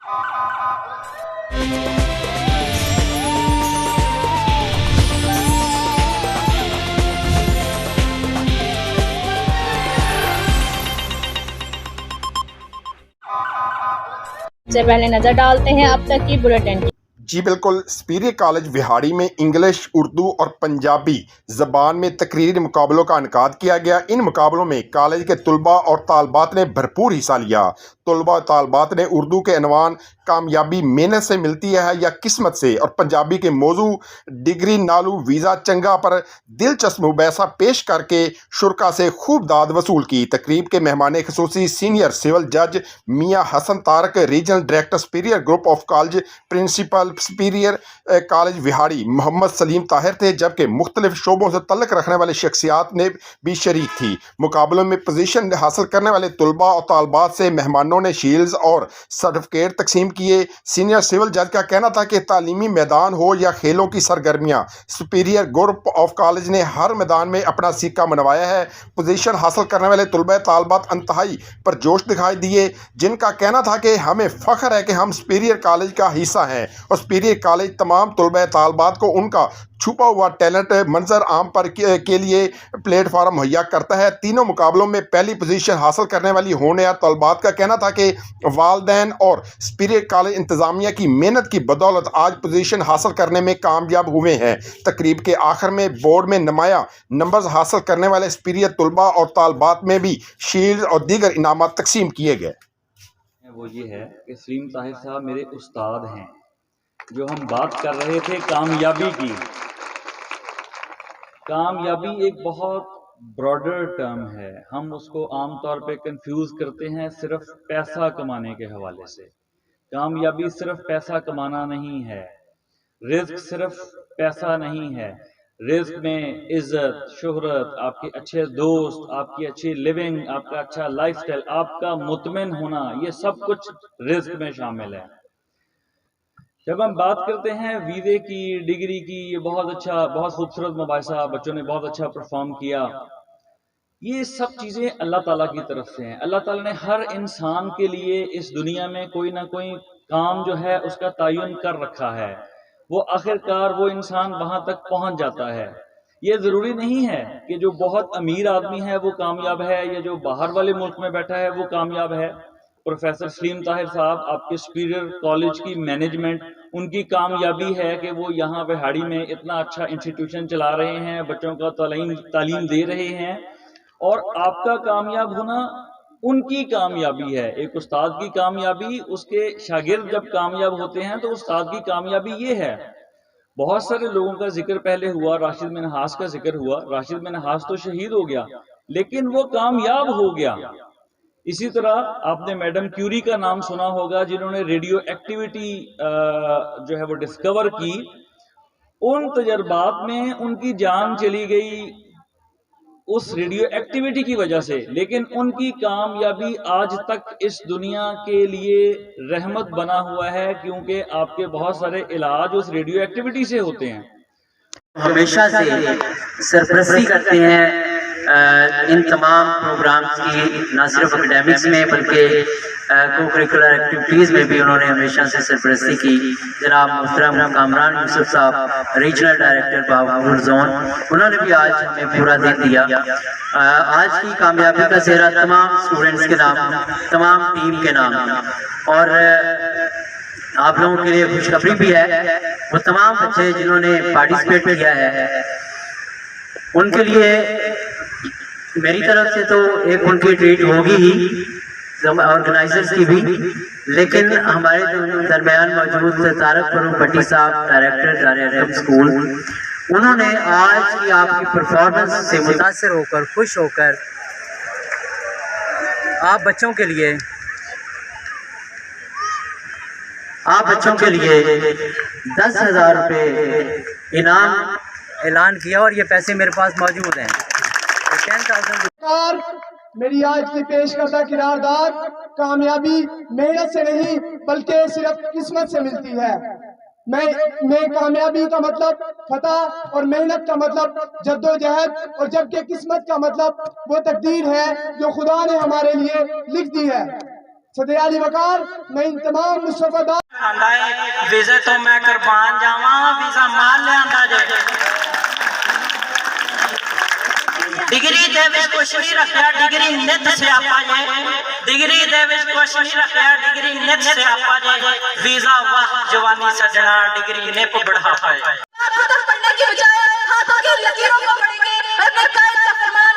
से पहले नजर डालते हैं अब तक की बुलेटिन। जी बिल्कुल, सुपीरियर कॉलेज विहाड़ी में इंग्लिश, उर्दू और पंजाबी ज़बान में तकरीरी मुकाबलों का इनकाद किया गया। इन मुकाबलों में कॉलेज के तलबा और तालबात ने भरपूर हिस्सा लिया। तलबा और तालबात ने उर्दू के अनवान कामयाबी मेहनत से मिलती है या किस्मत से, और पंजाबी के मौजू डिग्री नालू वीज़ा चंगा पर दिलचस्प मुबासा पेश करके शुरका से खूब दाद वसूल की। तकरीब के मेहमान खसूसी सीनियर सिविल जज Mian Hassan Tariq, regional director superior group of college, principal superior college Vehari Muhammad Salim Tahir थे, जबकि मुख्तलिफ शोबों से तल्लक रखने वाली शख्सियात ने भी शरीक थी। मुकाबलों में पोजीशन हासिल करने वाले तलबा और तालबात से मेहमानों ने शील्ड्स और सर्टिफिकेट तकसीम किए। सीनियर सिविल जज का कहना था कि तालीमी मैदान हो या खेलों की सरगर्मियाँ, सुपीरियर ग्रुप ऑफ कॉलेज ने हर मैदान में अपना सिक्का मनवाया है। पोजीशन हासिल करने वाले तलबा तालबात इंतहाई परजोश दिखाई दिए, जिनका कहना था कि हमें फ़ख्र है कि हम सुपीरियर कॉलेज का हिस्सा हैं और सुपीरियर कॉलेज तमाम तलबा तालबात को उनका छुपा हुआ टैलेंट मंजर आम पर के लिए प्लेटफार्म मुहैया करता है। तीनों मुकाबलों में पहली पोजीशन हासिल करने वाली होने तलबात का कहना था कि वालदैन और सुपीरियर कॉलेज इंतज़ामिया की मेहनत की बदौलत आज पोजीशन हासिल करने में कामयाब हुए हैं। तकरीब के आखिर में बोर्ड में नुमाया नंबर्स हासिल करने वाले सुपीरियर तलबा और तालबात में भी शील्ड और दीगर इनामात तकसीम किए गए। वो ये है कि सलीम ताहिर साहब मेरे उस्ताद हैं। जो हम बात कर रहे थे कामयाबी की, कामयाबी एक बहुत ब्रॉडर टर्म है। हम उसको आम तौर पे कंफ्यूज करते हैं सिर्फ पैसा कमाने के हवाले से। कामयाबी सिर्फ पैसा कमाना नहीं है, रिस्क सिर्फ पैसा नहीं है। रिस्क में इज्जत, शोहरत, आपके अच्छे दोस्त, आपकी अच्छी लिविंग, आपका अच्छा लाइफस्टाइल, आपका मुतमिन होना, ये सब कुछ रिस्क में शामिल है। जब हम बात करते हैं वीज़े की, डिग्री की, ये बहुत अच्छा, बहुत खूबसूरत मुबाहिसा, बच्चों ने बहुत अच्छा परफॉर्म किया, ये सब चीज़ें अल्लाह ताला की तरफ से हैं। अल्लाह ताला ने हर इंसान के लिए इस दुनिया में कोई ना कोई काम जो है उसका तयन कर रखा है। वो आखिरकार वो इंसान वहाँ तक पहुँच जाता है। ये ज़रूरी नहीं है कि जो बहुत अमीर आदमी है वो कामयाब है या जो बाहर वाले मुल्क में बैठा है वो कामयाब है। प्रोफेसर सलीम ताहिर साहब, आपके सुपीरियर कॉलेज की मैनेजमेंट, उनकी कामयाबी है कि वो यहाँ विहाड़ी में इतना अच्छा इंस्टीट्यूशन चला रहे हैं, बच्चों का तालीम दे रहे हैं, और आपका कामयाब होना उनकी कामयाबी है। एक उस्ताद की कामयाबी, उसके शागिर्द जब कामयाब होते हैं तो उस्ताद की कामयाबी ये है। बहुत सारे लोगों का जिक्र पहले हुआ, राशिद मिन्हास का जिक्र हुआ। राशिद मिन्हास तो शहीद हो गया लेकिन वो कामयाब हो गया। इसी तरह आपने मैडम क्यूरी का नाम सुना होगा, जिन्होंने रेडियो एक्टिविटी जो है वो डिस्कवर की। उन तजर्बात में उनकी जान चली गई उस रेडियो एक्टिविटी की वजह से, लेकिन उनकी कामयाबी आज तक इस दुनिया के लिए रहमत बना हुआ है, क्योंकि आपके बहुत सारे इलाज उस रेडियो एक्टिविटी से होते हैं। हमेशा से सरपरस्ती करते हैं इन तमाम प्रोग्राम्स की, न सिर्फ एकेडमिक्स में बल्कि को करिकुलर एक्टिविटीज़ में भी उन्होंने हमेशा से सरपरस्ती की। जनाब मोहतरम कामरान यूसुफ साहब, रीजनल डायरेक्टर बहावलपुर जोन, उन्होंने भी आज हमें पूरा दिन दिया। आज की कामयाबी का सेहरा तमाम स्टूडेंट्स के नाम, तमाम टीम के नाम, और आप लोगों के लिए खुशखबरी भी है, वो तमाम बच्चे जिन्होंने पार्टिसिपेट किया है उनके लिए मेरी तरफ से तो एक उनकी ट्रीट होगी ही, ऑर्गेनाइजर्स की भी, लेकिन हमारे दरमियान मौजूद तारक फरूक भट्टी साहब, डायरेक्टर दार-ए-अदब स्कूल, उन्होंने आज की आपकी परफॉर्मेंस से मुतासिर होकर, खुश होकर आप बच्चों के लिए 10,000 रुपये इनाम ऐलान किया, और ये पैसे मेरे पास मौजूद हैं। 10,000 मेरी आज की पेश करदा किरारदाद कामयाबी मेहनत से नहीं बल्कि सिर्फ किस्मत से मिलती है। मैं कामयाबी का मतलब फतह और मेहनत का मतलब जद्दोजहद, और जबकि किस्मत का मतलब वो तकदीर है जो खुदा ने हमारे लिए लिख दी है। सदे अली वकार मैं इन तमाम मुस्तफादार आंदा है वीज़े तो मैं कुर्बान जावा वीज़ा माल ले आंदा जे डिग्री दे विच कुछ नहीं रखया डिग्री नित सियापा जे डिग्री दे विच कुछ नहीं रखया डिग्री नित सियापा जे वीज़ा वाह जवानी सजना डिग्री ने बढ़ापा है पढ़ने की बजाय हाथों की लकीरों को पढ़ेंगे अपने कायद का फरमान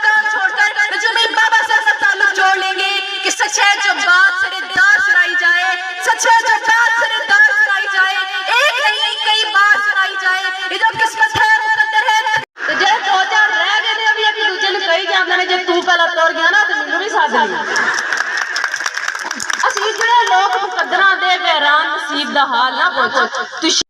काम छोड़कर जमीन बाबा से ताल्लुक जोड़ लेंगे कि सच है जो बात सरेदार सुनाई जाए सच है जो बात सरेदार सुनाई जाए एक नहीं कई बार सुनाई जाए ये जो किस्मत है मुकद्दर है तो जे दो चार रह गए ने अभी अभी दूजे ने कही जांदे ने जे तू पहला तोड़ गया ना तो मैनू भी साथ ली ਅਸੀਂ ਜਿਹੜੇ ਲੋਕ ਮੁਕੱਦਰਾਂ ਦੇ ਵੈਰਾਨ ਨਸੀਬ ਦਾ ਹਾਲ ਨਾ ਪੁੱਛ